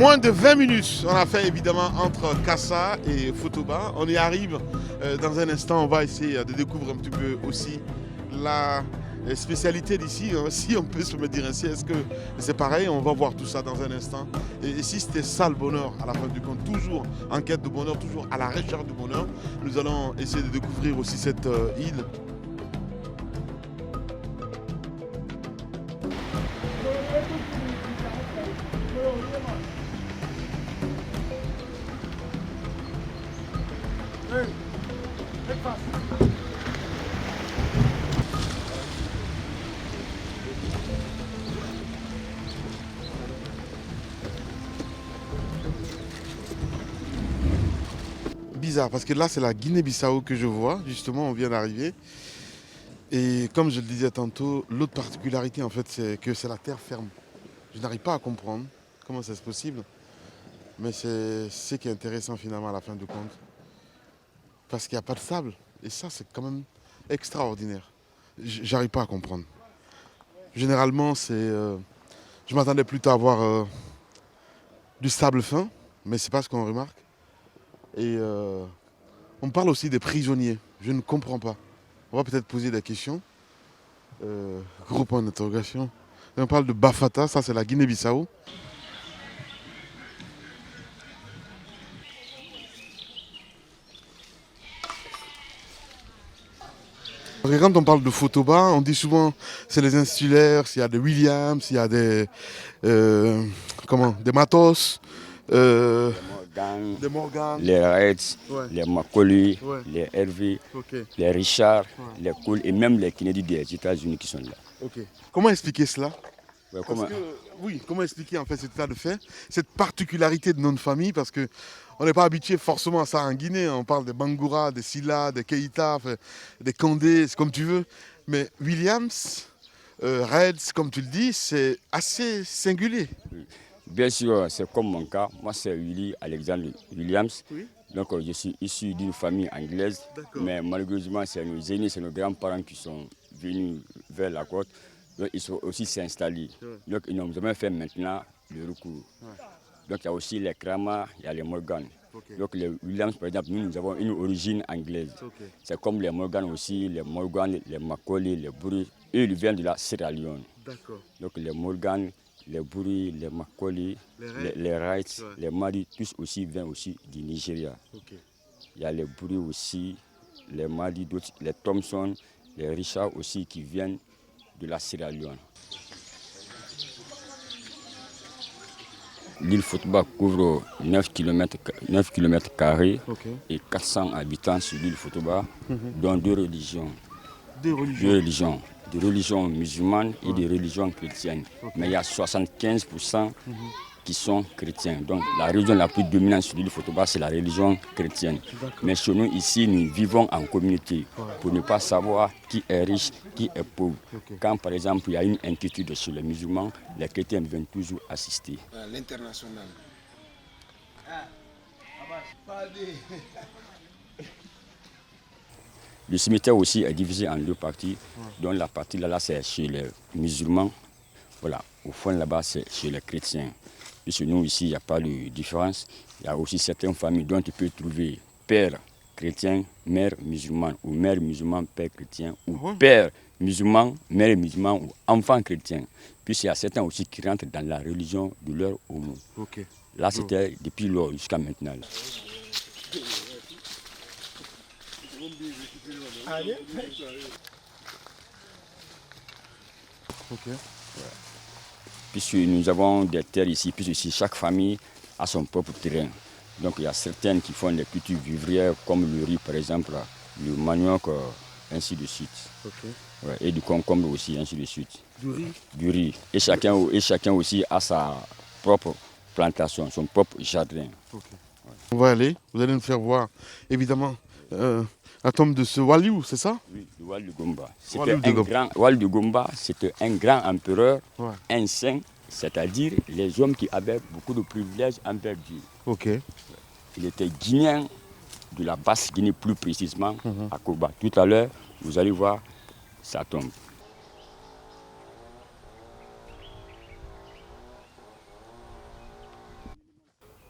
Moins de 20 minutes, on a fait évidemment entre Kassa et Fotoba. On y arrive dans un instant, on va essayer de découvrir un petit peu aussi la spécialité d'ici, hein, si on peut se me dire ainsi. Est-ce que c'est pareil? On va voir tout ça dans un instant. Et si c'était ça le bonheur à la fin du compte, toujours en quête de bonheur, toujours à la recherche du bonheur, nous allons essayer de découvrir aussi cette île. Bizarre parce que là c'est la Guinée-Bissau que je vois, justement on vient d'arriver. Et comme je le disais tantôt, l'autre particularité en fait c'est que c'est la terre ferme. Je n'arrive pas à comprendre comment c'est possible, mais c'est ce qui est intéressant finalement à la fin du compte. Parce qu'il n'y a pas de sable. Et ça c'est quand même extraordinaire. J'arrive pas à comprendre. Généralement je m'attendais plutôt à avoir du sable fin, mais c'est pas ce qu'on remarque. Et on parle aussi des prisonniers. Je ne comprends pas. On va peut-être poser des questions. Gros point d'interrogation. Et on parle de Bafata, ça c'est la Guinée-Bissau. Parce que quand on parle de Fotoba, on dit souvent c'est les insulaires, s'il y a des Williams, il y a euh, des Matos, des Morgan. Les Reds, Ouais. les Macaulay, Ouais. les Hervé, Ok. les Richard, Ouais. les Cole et même les Kennedy des États-Unis qui sont là. Ok. Comment expliquer cela? Ouais, Parce que, oui, comment expliquer en fait cet état de fait, cette particularité de notre famille, parce que on n'est pas habitué forcément à ça en Guinée. On parle des Bangoura, des Silla, des Keïta, enfin, des Condé, c'est comme tu veux. Mais Williams, Reds, comme tu le dis, c'est assez singulier. Bien sûr, c'est comme mon cas. Moi, c'est Willy Alexandre Williams. Oui. Donc, je suis issu d'une famille anglaise. D'accord. Mais malheureusement, c'est nos aînés, c'est nos grands-parents qui sont venus vers la côte. Donc, ils sont aussi s'installer. Ouais. Donc, ils n'ont jamais fait maintenant le recours. Ouais. Donc, il y a aussi les Krama, il y a les Morgan. Ok. Donc, les Williams, par exemple, nous avons une origine anglaise. Ok. C'est comme les Morgan aussi, les Morgan, les Macaulay, les Buri. Eux, ils viennent de la Sierra Leone. D'accord. Donc, les Morgan, les Buri, les Macaulay, les Wright, Ouais. les Mali, tous aussi viennent aussi du Nigeria. Ok. Il y a les Buri aussi, les Mali, les Thompson, les Richard aussi qui viennent de la Sierra Leone. L'île Fotoba couvre 9 km Ok. et 400 habitants sur l'île Fotoba, dont deux religions. Deux religions. Deux religions, des religions musulmanes et des religions chrétiennes. Ok. Mais il y a 75% qui sont chrétiens. Donc la religion la plus dominante sur l'île Fotoba, c'est la religion chrétienne. Mais chez nous, ici, nous vivons en communauté pour ne pas savoir qui est riche, qui est pauvre. Ok. Quand, par exemple, il y a une inquiétude chez les musulmans, les chrétiens viennent toujours assister. À l'international. Le cimetière aussi est divisé en deux parties. Donc la partie là, c'est chez les musulmans. Voilà, au fond là-bas, c'est chez les chrétiens. Et chez nous, ici, il n'y a pas de différence. Il y a aussi certaines familles dont tu peux trouver père chrétien, mère musulmane, ou mère musulmane, père chrétien, ou père musulman, mère musulmane, ou enfant chrétien. Puis il y a certains aussi qui rentrent dans la religion de leur homo. Ok. Là, c'était depuis lors jusqu'à maintenant. Ok. Puisque nous avons des terres ici, puisque ici, chaque famille a son propre terrain. Donc il y a certaines qui font des cultures vivrières, comme le riz par exemple, le manioc, ainsi de suite. Ok. Ouais, et du concombre aussi, ainsi de suite. Du riz. Du riz. Et chacun aussi a sa propre plantation, son propre jardin. Ok. On va aller, vous allez nous faire voir, évidemment, la tombe de ce Waliou, c'est ça? Oui, le Wal de Gomba. Wal de C'était un grand empereur, Ouais. un saint, c'est-à-dire les hommes qui avaient beaucoup de privilèges envers Dieu. Ok. Il était guinéen de la Basse-Guinée, plus précisément, à Koba. Tout à l'heure, vous allez voir sa tombe.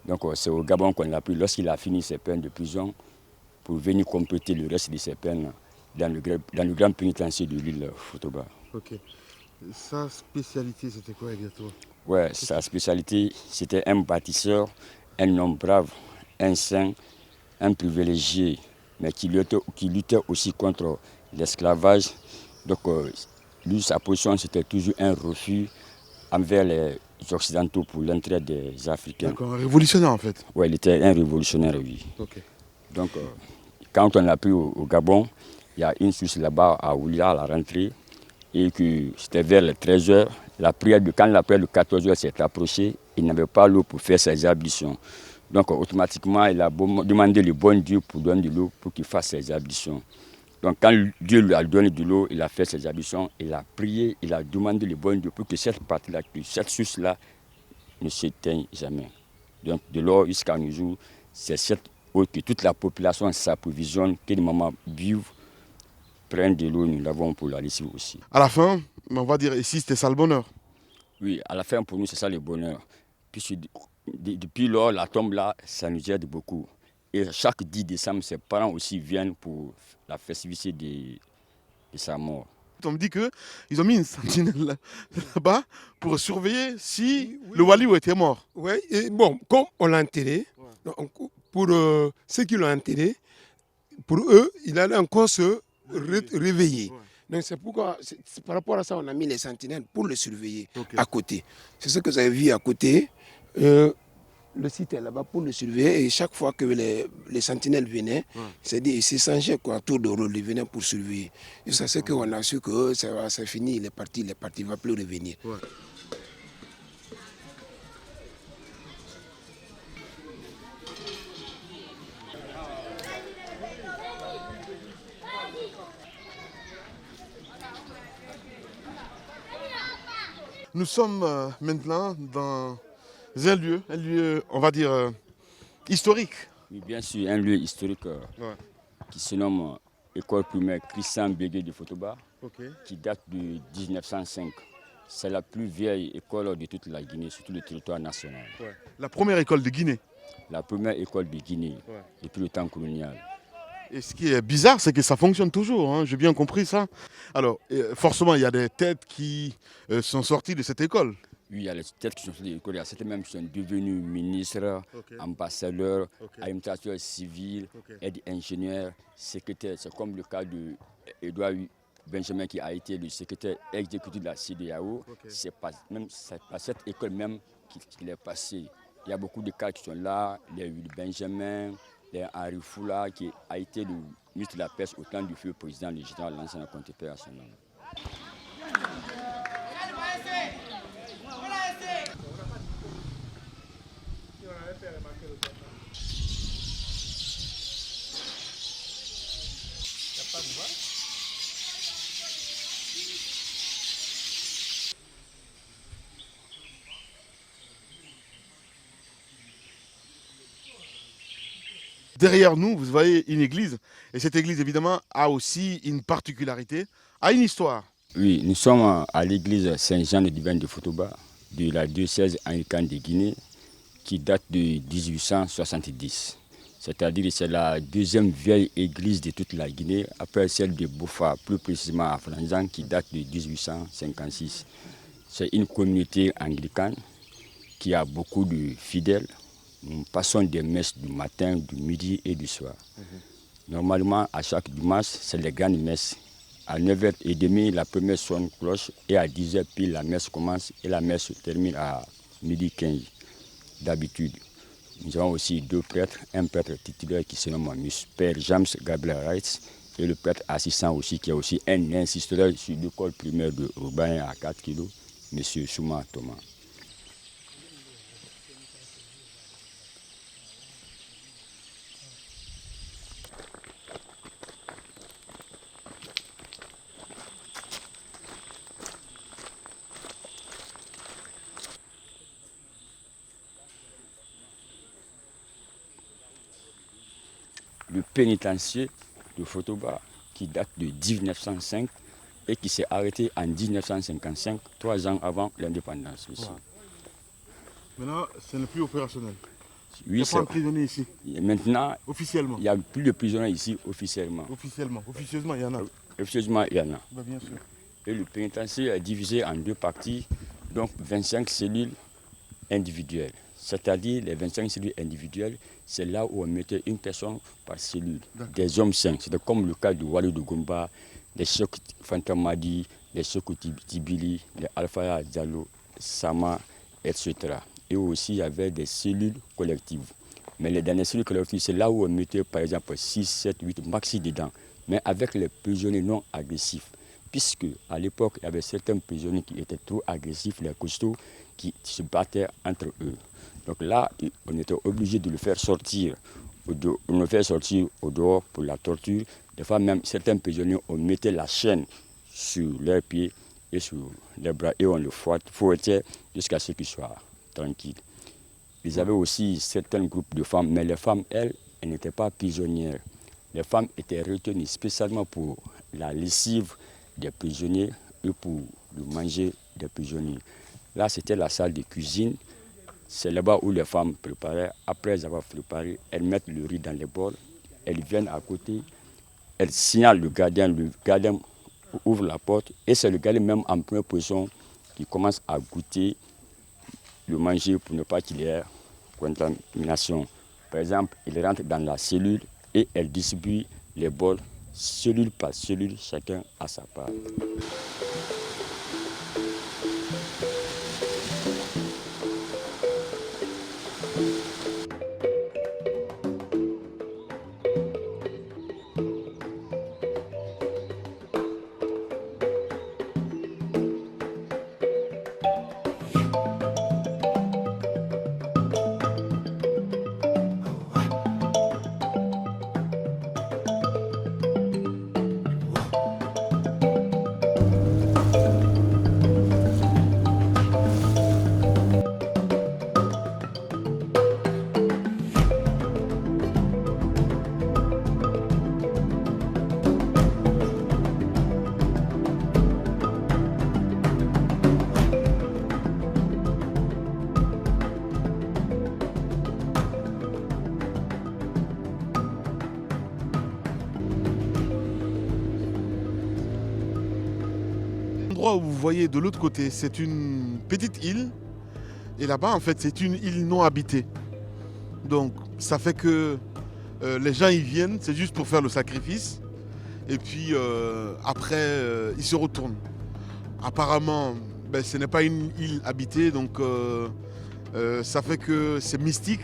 Donc c'est au Gabon qu'on l'a pris lorsqu'il a fini ses peines de prison pour venir compléter le reste de ses peines dans le grand pénitencier de l'île Fotoba. Ok. Sa spécialité, c'était quoi exactement? Ouais, sa spécialité, c'était un bâtisseur, un homme brave, un saint, un privilégié, mais qui luttait aussi contre l'esclavage. Donc, lui, sa position, c'était toujours un refus envers les Occidentaux pour l'entrée des Africains. D'accord, un révolutionnaire en fait. Oui, il était un révolutionnaire, oui. Ok. Donc, quand on l'a pris au Gabon, il y a une source là-bas à Oulia à la rentrée, et que c'était vers les 13h. Quand la prière de 14h s'est approchée, il n'avait pas l'eau pour faire ses ablutions. Donc, automatiquement, il a demandé le bon Dieu pour donner de l'eau pour qu'il fasse ses ablutions. Donc, quand Dieu lui a donné de l'eau, il a fait ses ablutions, il a prié, il a demandé le bon Dieu pour que cette partie-là, que cette source-là ne s'éteigne jamais. Donc, de lors jusqu'à nos jours, c'est cette eau que toute la population s'approvisionne, que les mamans buvent, prennent de l'eau, nous l'avons pour la lessive aussi. À la fin, on va dire ici, c'était ça le bonheur. Oui, à la fin, pour nous, c'est ça le bonheur. Puisque depuis lors, la tombe là, ça nous aide beaucoup. Et chaque 10 décembre, ses parents aussi viennent pour la festivité de sa mort. On me dit qu'ils ont mis une sentinelle là-bas pour surveiller si Oui. le Waliou était mort. Oui, et bon, comme on l'a enterré, donc, pour ceux qui l'ont enterré, pour eux, il allait encore se réveiller. Ouais. Donc c'est pourquoi, par rapport à ça, on a mis les sentinelles pour le surveiller Ok. à côté. C'est ce que vous avez vu à côté. Le site est là-bas pour le surveiller et chaque fois que les sentinelles venaient, c'est-à-dire ils s'échangeaient quoi, tour de rôle, ils venaient pour surveiller. Et ça c'est qu'on a su que c'est fini, il est parti, il ne va plus revenir. Ouais. Nous sommes maintenant dans un lieu, on va dire, historique. Oui, bien sûr, un lieu historique Ouais. qui se nomme École primaire Christian Bégué de Fotoba, Ok. qui date de 1905. C'est la plus vieille école de toute la Guinée, sur tout le territoire national. Ouais. La première école de Guinée. La première école de Guinée, Ouais. depuis le temps colonial. Et ce qui est bizarre, c'est que ça fonctionne toujours, hein. J'ai bien compris ça. Alors, forcément, il y a des têtes qui sont sorties de cette école. Oui, il y a les têtes qui sont sorties de l'école, il y a certains même qui sont devenus ministres, Ok. ambassadeurs, Ok. administrateurs civils, Ok. aides-ingénieurs, secrétaires. C'est comme le cas d'Edouard Benjamin qui a été le secrétaire exécutif de la CEDEAO. Ok. C'est par cette école même qu'il est passé. Il y a beaucoup de cas qui sont là, les Willy Benjamin, les Henri Foula, qui a été le ministre de la Pêche au temps du feu président, le général Lansana Conté à son nom. Derrière nous, vous voyez une église. Et cette église, évidemment, a aussi une particularité, a une histoire. Oui, nous sommes à l'église Saint-Jean de Divin de Fotoba, de la diocèse anglicane de Guinée, qui date de 1870. C'est-à-dire que c'est la deuxième vieille église de toute la Guinée, après celle de Boufa, plus précisément à Franzan, qui date de 1856. C'est une communauté anglicane qui a beaucoup de fidèles. Nous passons des messes du matin, du midi et du soir. Normalement, à chaque dimanche, c'est les grandes messes. À 9h30, la première sonne cloche et à 10h pile, la messe commence et la messe se termine à 12h15 d'habitude. Nous avons aussi deux prêtres, un prêtre titulaire qui se nomme Père James Gabriel Wright et le prêtre assistant aussi qui est aussi un instituteur sur l'école primaire de Urbain à 4 kg, M. Souma Thomas. Le pénitencier de Fotoba qui date de 1905 et qui s'est arrêté en 1955, 3 ans avant l'indépendance. Maintenant, ce n'est plus opérationnel. Il n'y a pas de prisonniers ici. Maintenant, Officiellement. il n'y a plus de prisonniers ici officiellement. Officiellement. Officieusement, il y en a. Officieusement, il y en a. Bah, bien sûr. Et le pénitencier est divisé en 2 parties, donc 25 cellules individuelles. C'est-à-dire les 25 cellules individuelles, c'est là où on mettait une personne par cellule. Des hommes sains. C'était comme le cas de Walou de Gomba, des Cheikh Fantamadi, les Cheikh Tibili, les Alpha Diallo, Sama, etc. Et aussi, il y avait des cellules collectives. Mais les dernières cellules collectives, c'est là où on mettait par exemple 6, 7, 8 maxi dedans. Mais avec les prisonniers non agressifs. Puisque à l'époque, il y avait certains prisonniers qui étaient trop agressifs, les costauds, qui se battaient entre eux. Donc là, on était obligé de le faire sortir. On le fait sortir au dehors pour la torture. Des fois même, certains prisonniers, on mettait la chaîne sur leurs pieds et sur les bras et on le fouettait jusqu'à ce qu'ils soient tranquilles. Ils avaient aussi certains groupes de femmes, mais les femmes, elles n'étaient pas prisonnières. Les femmes étaient retenues spécialement pour la lessive des prisonniers et pour le manger des prisonniers. Là, c'était la salle de cuisine. C'est là-bas où les femmes préparaient. Après avoir préparé, elles mettent le riz dans les bols. Elles viennent à côté. Elles signalent le gardien ouvre la porte. Et c'est le gardien même en première position qui commence à goûter le manger pour ne pas qu'il y ait contamination. Par exemple, il rentre dans la cellule et elle distribue les bols cellule par cellule, chacun à sa part. L'endroit où vous voyez de l'autre côté, c'est une petite île. Et là-bas, en fait, c'est une île non habitée. Donc, ça fait que les gens y viennent, c'est juste pour faire le sacrifice. Et puis, après, ils se retournent. Apparemment, ce n'est pas une île habitée, donc ça fait que c'est mystique.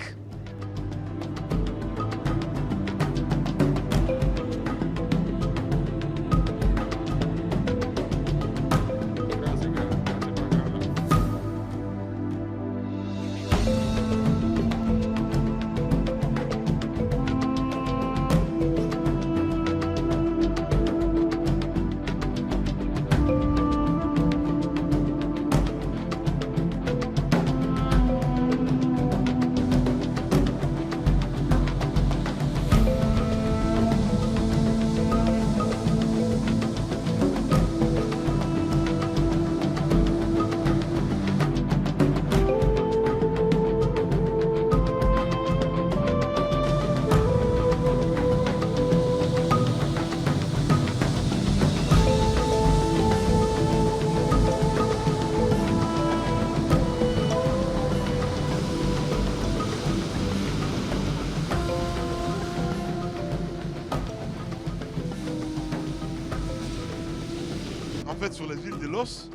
En fait, sur les îles de Los,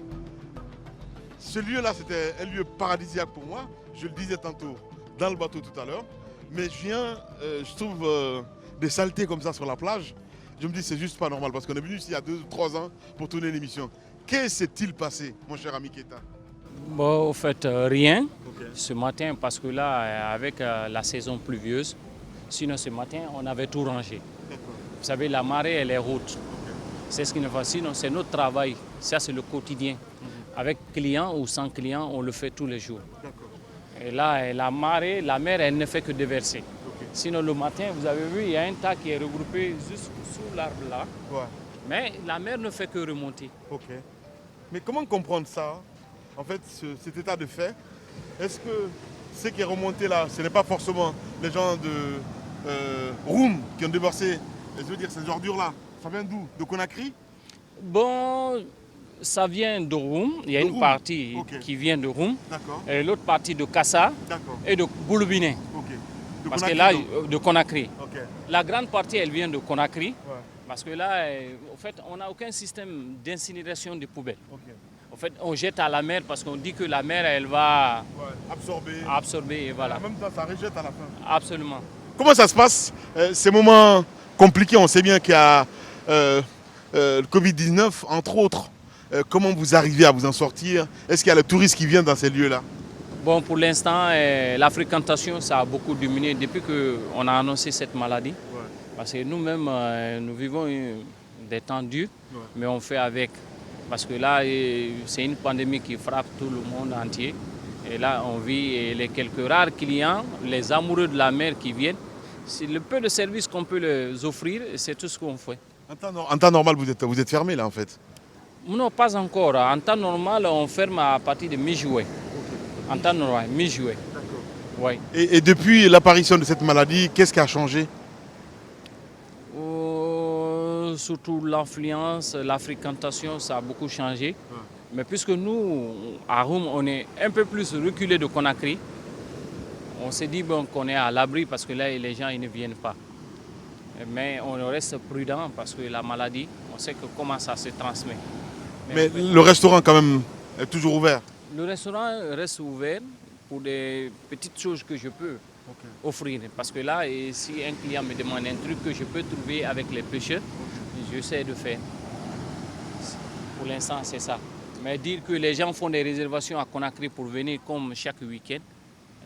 ce lieu-là, c'était un lieu paradisiaque pour moi. Je le disais tantôt dans le bateau tout à l'heure. Mais je trouve des saletés comme ça sur la plage. Je me dis, c'est juste pas normal parce qu'on est venu ici il y a 2-3 ans pour tourner l'émission. Qu'est-ce qui s'est-il passé, mon cher ami Keita? Bon, au fait, rien Okay. ce matin parce que là, avec la saison pluvieuse, sinon ce matin, on avait tout rangé. Vous savez, la marée, elle est haute. C'est ce qui nous fait. Sinon, c'est notre travail. Ça, c'est le quotidien. Avec clients ou sans clients, on le fait tous les jours. Et là, la marée, la mer, elle ne fait que déverser. Okay. Sinon, le matin, vous avez vu, il y a un tas qui est regroupé juste sous l'arbre là. Ouais. Mais la mer ne fait que remonter. Ok. Mais comment comprendre ça? En fait, cet état de fait, est-ce que ce qui est remonté là, ce n'est pas forcément les gens de Roum qui ont déversé, je veux dire, ces ordures-là. Ça vient d'où? De Conakry? Bon, ça vient de Roum. Il y a De une Roum. partie Ok. qui vient de Roum D'accord, et l'autre partie de Kassa d'accord, et de Boulbiné. ok. De Parce Conakry, que là, donc. de Conakry. Ok, La grande partie, elle vient de Conakry. ouais, Parce que là, en fait, on n'a aucun système d'incinération des poubelles. ok. En fait, on jette à la mer parce qu'on dit que la mer, elle va Ouais, absorbé. absorber. Et voilà. En même temps, ça rejette à la fin. Absolument. Comment ça se passe ces moments compliqués? On sait bien qu'il y a le Covid-19, entre autres. Comment vous arrivez à vous en sortir? Est-ce qu'il y a le tourisme qui vient dans ces lieux-là? Bon, pour l'instant, la fréquentation, ça a beaucoup diminué depuis qu'on a annoncé cette maladie. Ouais. Parce que nous-mêmes, nous vivons des temps durs, Ouais. mais on fait avec. Parce que là, c'est une pandémie qui frappe tout le monde entier. Et là, on vit et les quelques rares clients, les amoureux de la mer qui viennent. C'est le peu de services qu'on peut les offrir, c'est tout ce qu'on fait. En temps normal, vous êtes fermé là en fait. Non, pas encore. En temps normal, on ferme à partir de mi-juillet. En temps normal, mi-juillet. Oui. Et depuis l'apparition de cette maladie, qu'est-ce qui a changé? Surtout l'influence, la fréquentation, ça a beaucoup changé. Mais puisque nous, à Roum, on est un peu plus reculé de Conakry, on s'est dit bon, qu'on est à l'abri parce que là, les gens ils ne viennent pas. Mais on reste prudent parce que la maladie, on sait que comment ça se transmet. Mais le restaurant quand même est toujours ouvert. Le restaurant reste ouvert pour des petites choses que je peux offrir. Parce que là, et si un client me demande un truc que je peux trouver avec les pêcheurs, j'essaie de faire. Pour l'instant, c'est ça. Mais dire que les gens font des réservations à Conakry pour venir comme chaque week-end,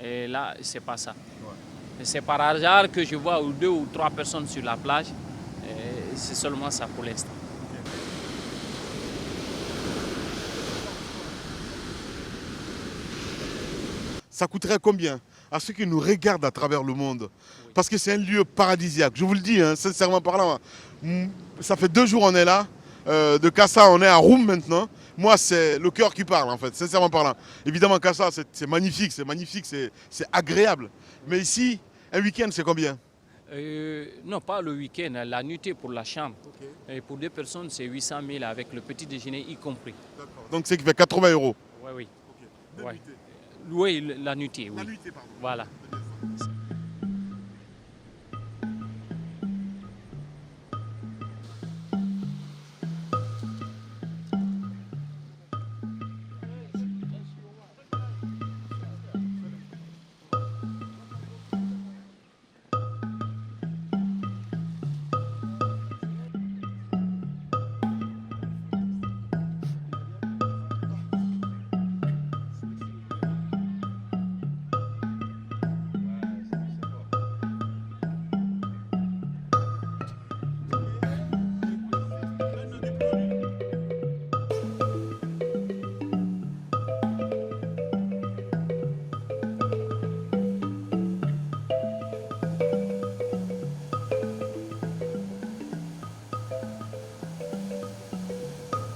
et là, c'est pas ça. Ouais. C'est par hasard que je vois 2 ou 3 personnes sur la plage. C'est seulement ça pour l'instant. Ça coûterait combien à ceux qui nous regardent à travers le monde? Parce que c'est un lieu paradisiaque. Je vous le dis, hein, sincèrement parlant. Ça fait 2 jours on est là. De Kassa, on est à Roum maintenant. Moi, c'est le cœur qui parle, en fait, sincèrement parlant. Évidemment, Kassa, c'est magnifique, c'est agréable. Mais ici, un week-end, c'est combien? Non, pas le week-end, la nuitée pour la chambre. Okay. Et pour 2 personnes, c'est 800 000 avec le petit déjeuner y compris. Donc, c'est qui fait 80 €. Oui, oui. Okay. Ouais. Oui, la nuitée, oui. La nuitée, pardon. Voilà.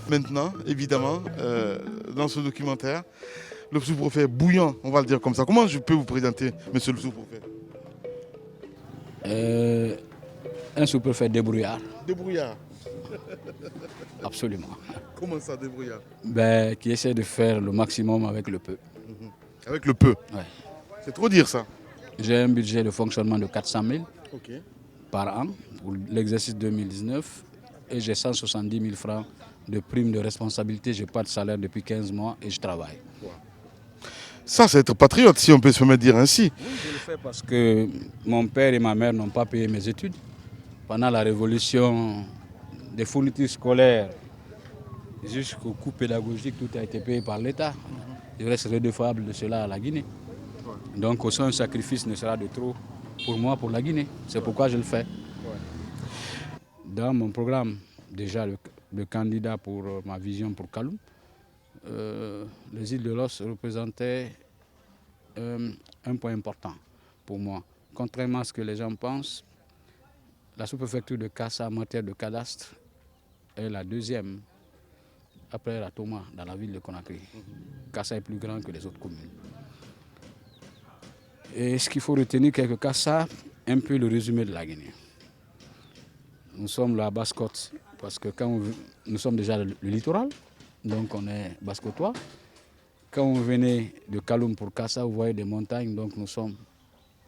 Maintenant, évidemment, dans ce documentaire, le sous-préfet bouillant, on va le dire comme ça. Comment je peux vous présenter, monsieur le sous-préfet? Un sous-préfet débrouillard. Débrouillard. Absolument. Comment ça, débrouillard? Qui essaie de faire le maximum avec le peu. Avec le peu? Ouais. C'est trop dire ça. J'ai un budget de fonctionnement de 400 000 par an pour l'exercice 2019 et j'ai 170 000 francs de prime de responsabilité. Je n'ai pas de salaire depuis 15 mois et je travaille. Ça, c'est être patriote, si on peut se permettre de dire ainsi. Oui, je le fais parce que mon père et ma mère n'ont pas payé mes études. Pendant la révolution des fournitures scolaires jusqu'au coût pédagogique, tout a été payé par l'État. Je reste redevable de cela à la Guinée. Donc, aussi un sacrifice ne sera de trop pour moi, pour la Guinée. C'est pourquoi je le fais. Dans mon programme, déjà, le candidat pour ma vision pour Kaloum, les îles de l'Os représentaient un point important pour moi. Contrairement à ce que les gens pensent, la sous-préfecture de Kassa en matière de cadastre est la deuxième après la Toma dans la ville de Conakry. Kassa est plus grand que les autres communes. Et ce qu'il faut retenir, quelque part, ça, un peu le résumé de la Guinée. Nous sommes la basse-côte, parce que nous sommes déjà le littoral, donc on est basse-côtois. Quand vous venez de Kaloum pour Kassa, vous voyez des montagnes, donc nous sommes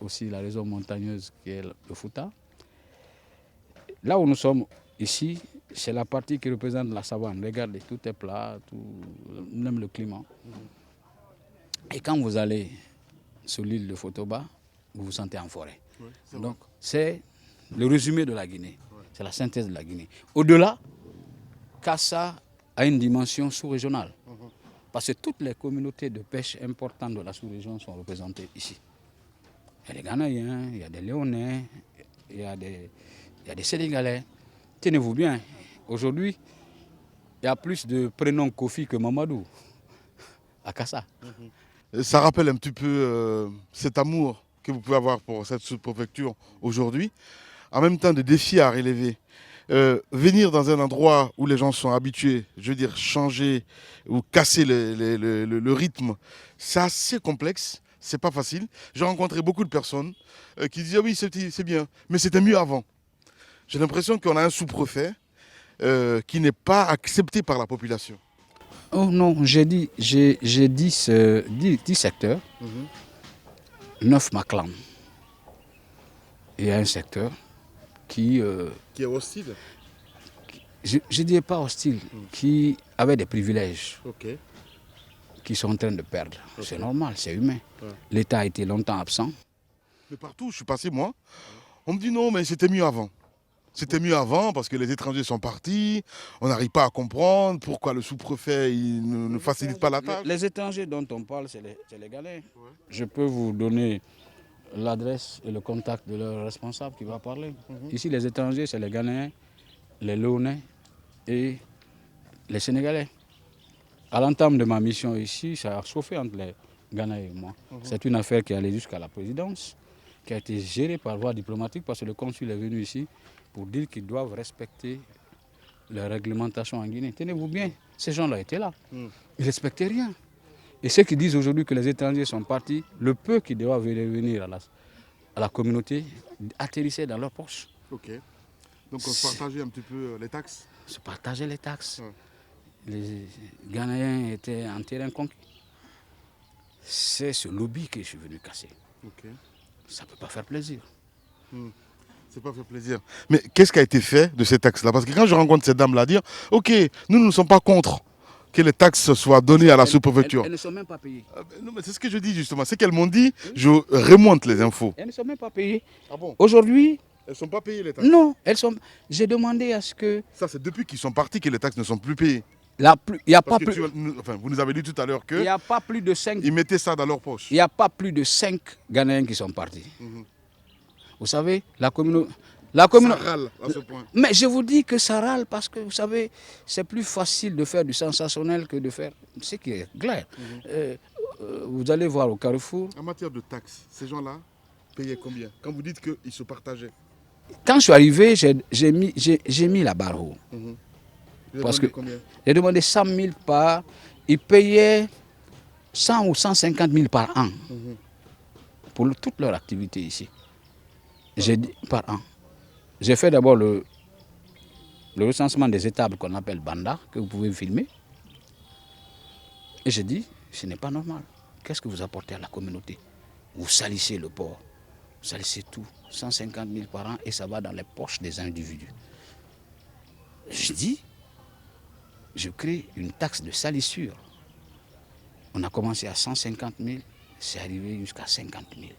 aussi la région montagneuse qui est le Fouta. Là où nous sommes ici, c'est la partie qui représente la savane. Regardez, tout est plat, même le climat. Et quand vous allez sur l'île de Fotoba, vous vous sentez en forêt. Oui, donc c'est le résumé de la Guinée, c'est la synthèse de la Guinée. Au-delà, Kassa a une dimension sous-régionale. Parce que toutes les communautés de pêche importantes de la sous-région sont représentées ici. Il y a des Ghanéens, il y a des Léonais, il y a des Sénégalais. Tenez-vous bien, aujourd'hui, il y a plus de prénoms Kofi que Mamadou à Kassa. Ça rappelle un petit peu cet amour que vous pouvez avoir pour cette sous-préfecture aujourd'hui. En même temps, des défis à relever. Venir dans un endroit où les gens sont habitués, je veux dire changer ou casser le rythme, c'est assez complexe, c'est pas facile. J'ai rencontré beaucoup de personnes qui disaient oui c'est bien, mais c'était mieux avant. J'ai l'impression qu'on a un sous-préfet qui n'est pas accepté par la population. Oh non, j'ai dit 10 secteurs, 9 Maklam. Il y a un secteur qui est hostile. Je ne dirais pas hostile, qui avait des privilèges, qui sont en train de perdre. C'est normal, c'est humain. L'État a été longtemps absent. Mais partout où je suis passé, moi, on me dit non, mais c'était mieux avant. C'était mieux avant parce que les étrangers sont partis, on n'arrive pas à comprendre pourquoi le sous-préfet ne facilite pas la tâche. Les étrangers dont on parle, c'est les Ghanéens. Je peux vous donner l'adresse et le contact de leur responsable qui va parler. Ici, les étrangers, c'est les Ghanéens, les Léonais et les Sénégalais. À l'entame de ma mission ici, ça a chauffé entre les Ghanéens et moi. C'est une affaire qui est allée jusqu'à la présidence, qui a été gérée par voie diplomatique parce que le consul est venu ici pour dire qu'ils doivent respecter les réglementations en Guinée. Tenez-vous bien, ces gens-là étaient là. Ils ne respectaient rien. Et ceux qui disent aujourd'hui que les étrangers sont partis, le peu qui doivent venir à la communauté, atterrissaient dans leur poche. Ok. Donc on se partageait un petit peu les taxes. Se partageait les taxes. Les Ghanéens étaient en terrain conquis. C'est ce lobby que je suis venu casser. Ça ne peut pas faire plaisir. C'est pas fait plaisir. Mais qu'est-ce qui a été fait de ces taxes-là? Parce que quand je rencontre cette dame-là, dire ok, nous ne sommes pas contre que les taxes soient données à la sous-préfecture. Elles ne sont même pas payées. Non, mais c'est ce que je dis justement. C'est qu'elles m'ont dit, je remonte les infos. Elles ne sont même pas payées. Ah bon? Aujourd'hui. Elles ne sont pas payées les taxes? Non, elles sont. J'ai demandé à ce que. Ça, c'est depuis qu'ils sont partis que les taxes ne sont plus payées. Il y a pas plus. Vous nous avez dit tout à l'heure que. Il n'y a pas plus de 5. Ils mettaient ça dans leur poche. Il n'y a pas plus de 5 Ghanéens qui sont partis. Vous savez, la communauté. Ça râle à ce point. Mais je vous dis que ça râle parce que, vous savez, c'est plus facile de faire du sensationnel que de faire ce qui est clair. Vous allez voir au Carrefour. En matière de taxes, ces gens-là payaient combien? Quand vous dites qu'ils se partageaient. Quand je suis arrivé, j'ai mis la barre haut. Parce que j'ai demandé 100 000 par. Ils payaient 100 ou 150 000 par an pour toute leur activité ici. J'ai dit par an. J'ai fait d'abord le recensement des étables qu'on appelle Banda, que vous pouvez filmer. Et j'ai dit, ce n'est pas normal. Qu'est-ce que vous apportez à la communauté? Vous salissez le port, vous salissez tout, 150 000 par an, et ça va dans les poches des individus. Je dis, je crée une taxe de salissure. On a commencé à 150 000, c'est arrivé jusqu'à 50 000.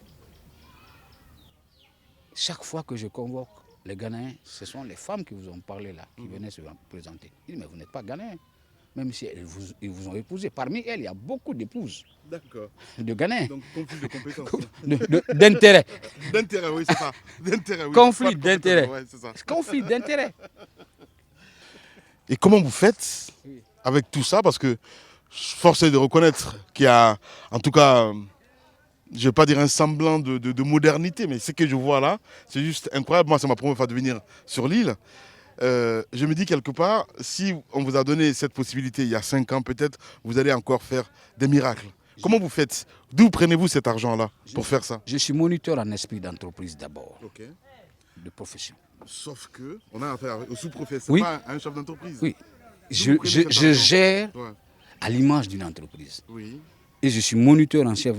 Chaque fois que je convoque les Ghanéens, ce sont les femmes qui vous ont parlé là, qui venaient se présenter. Ils disent, mais vous n'êtes pas Ghanéens, même si ils vous ont épousé. Parmi elles, il y a beaucoup d'épouses. D'accord. De Ghanéens. Donc, conflit de compétences. D'intérêt. D'intérêt, oui, c'est ça. D'intérêt, oui. Conflit d'intérêt. Ouais, c'est ça. Conflit d'intérêt. Et comment vous faites avec tout ça? Parce que force est de reconnaître qu'il y a, en tout cas, je ne vais pas dire un semblant de modernité, mais ce que je vois là, c'est juste incroyable. Moi, c'est ma première fois de venir sur l'île. Je me dis quelque part, si on vous a donné cette possibilité il y a 5 ans, peut-être, vous allez encore faire des miracles. Comment vous faites? D'où prenez-vous cet argent-là pour faire ça? Je suis moniteur en esprit d'entreprise d'abord, Ok. de profession. Sauf que on a affaire au sous-préfet, Oui. pas à un chef d'entreprise. Oui, D'où je, vous prenez je- cet je argent? gère Ouais. à l'image d'une entreprise. Oui. Et je suis moniteur en chef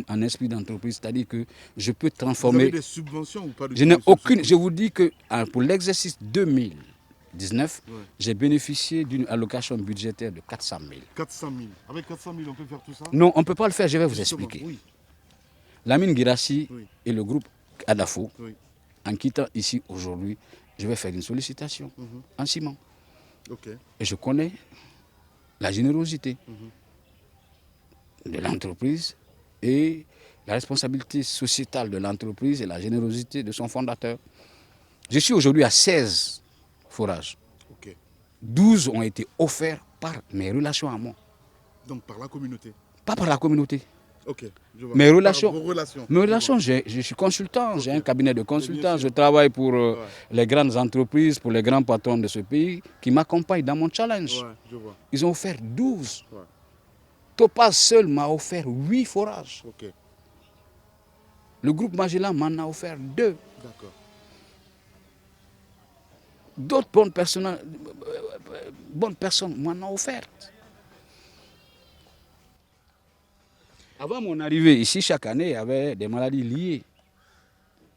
en esprit d'entreprise, c'est-à-dire que je peux Vous avez transformer. des subventions ou pas de Je n'ai subventions? aucune. Je vous dis que pour l'exercice 2019, Ouais. j'ai bénéficié d'une allocation budgétaire de 400 000. 400 000. Avec 400 000, on peut faire tout ça? Non, on ne peut pas le faire, je vais vous Justement, expliquer. Oui. Lamine Guirassi Oui. et le groupe Adafo, Oui. en quittant ici aujourd'hui, je vais faire une sollicitation en ciment. Ok. Et je connais la générosité de l'entreprise et la responsabilité sociétale de l'entreprise et la générosité de son fondateur. Je suis aujourd'hui à 16 forages. Ok. 12 ont été offerts par mes relations à moi, Donc par la communauté. pas par la communauté. Ok. Je vois. Mes Par relations, vos relations. mes relations, je suis consultant, j'ai un cabinet de consultants, sûr. je travaille pour les grandes entreprises, pour les grands patrons de ce pays qui m'accompagnent dans mon challenge. Ouais, je vois. Ils ont offert 12. Ouais. Topaz seul m'a offert 8 forages. Ok. Le groupe Magellan m'en a offert 2. D'accord. D'autres bonnes personnes m'en ont offert. Avant mon arrivée ici, chaque année, il y avait des maladies liées.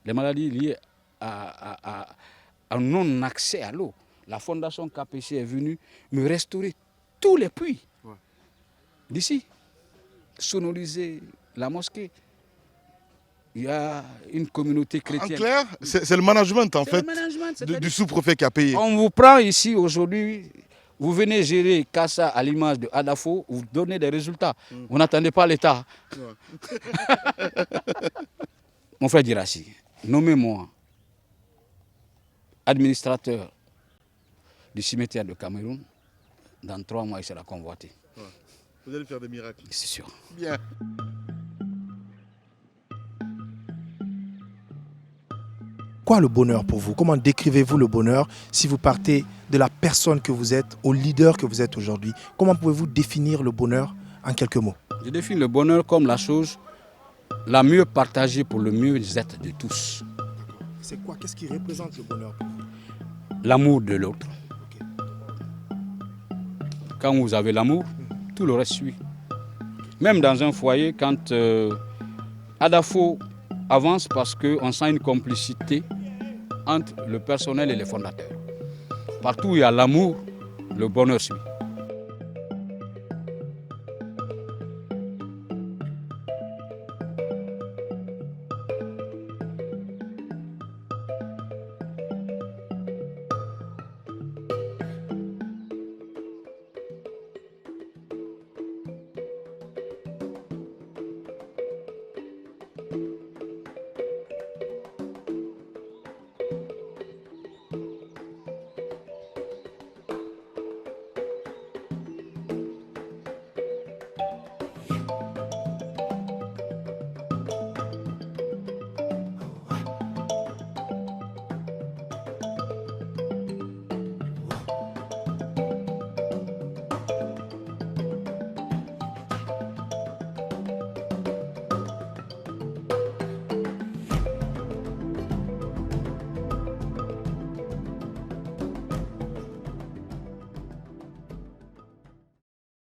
Des maladies liées à un non-accès à l'eau. La fondation KPC est venue me restaurer tous les puits d'ici. Sonoriser la mosquée. Il y a une communauté En chrétienne. clair, c'est le management en C'est fait le management, c'est-à-dire- du sous-préfet qui a payé. On vous prend ici aujourd'hui, vous venez gérer Kassa à l'image de Adafo, vous donnez des résultats. Vous n'attendez pas l'État. Mon frère Girassi, nommez-moi administrateur du cimetière de Cameroun. Dans 3 mois, il sera convoité. Vous allez faire des miracles. C'est sûr. Bien. Quoi le bonheur pour vous? Comment décrivez-vous le bonheur si vous partez de la personne que vous êtes au leader que vous êtes aujourd'hui? Comment pouvez-vous définir le bonheur en quelques mots? Je définis le bonheur comme la chose la mieux partagée pour le mieux-être de tous. C'est quoi? Qu'est-ce qui représente le bonheur pour vous? L'amour de l'autre. Quand vous avez l'amour, tout le reste suit. Même dans un foyer, quand Adafo avance parce qu'on sent une complicité entre le personnel et les fondateurs. Partout où il y a l'amour, le bonheur suit.